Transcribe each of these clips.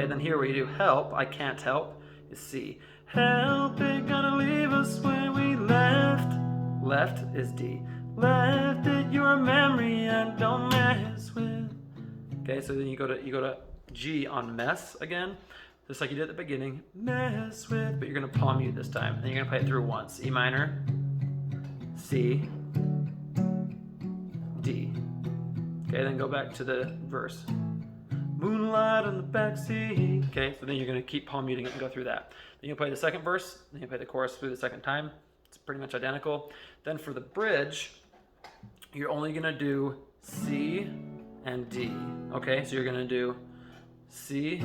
Okay, then here where you do help, I can't help, is C. Help it, gonna leave us where we left. Left is D. Left it your memory and don't mess with. Okay, so then you go to G on mess again, just like you did at the beginning. Mess with, but you're gonna palm mute this time. And you're gonna play it through once. E minor, C, D. Okay, then go back to the verse. Moonlight on the backseat. Okay, so then you're gonna keep palm muting it and go through that. Then you play the second verse, then you play the chorus through the second time. It's pretty much identical. Then for the bridge, you're only gonna do C and D. Okay, so you're gonna do C. You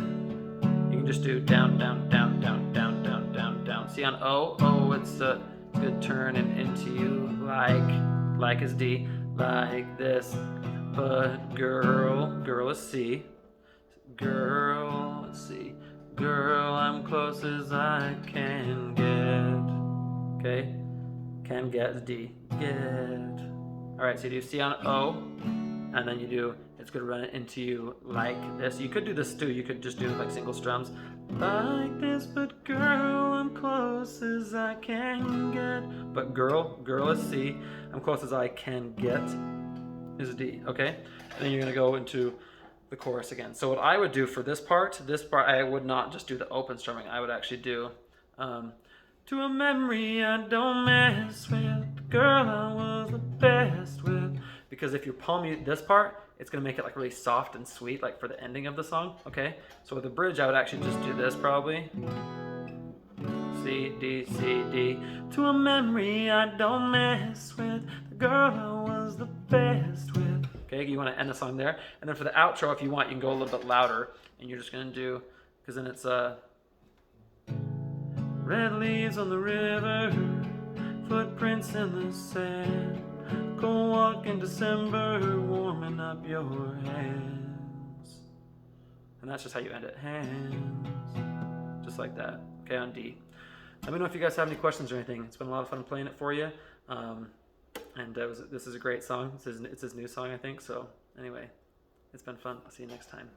can just do down, down, down, down, down, down, down, down. See on O, oh, it's a good turn and into you. Like is D, like this. But girl is C. Girl, let's see. Girl, I'm close as I can get. Okay, can get is D. Get. All right, so you do C on O, and then you do, it's gonna run it into you like this. You could do this too. You could just do like single strums. Like this, but girl, I'm close as I can get. But girl is C. I'm close as I can get is D, okay? And then you're gonna go into the chorus again. So what I would do for this part I would not just do the open strumming. I would actually do to a memory I don't mess with, the girl I was the best with. Because if you palm mute this part, it's gonna make it like really soft and sweet, like for the ending of the song, okay? So with the bridge, I would actually just do this probably. C, D, C, D. To a memory I don't mess with, the girl I was the best with. Okay, you want to end the song there. And then for the outro, if you want, you can go a little bit louder. And you're just going to do, because then it's red leaves on the river, footprints in the sand. Go walk in December, warming up your hands. And that's just how you end it. Hands. Just like that. Okay, on D. Let me know if you guys have any questions or anything. It's been a lot of fun playing it for you. This is a great song. It's his new song, I think. So anyway, it's been fun. I'll see you next time.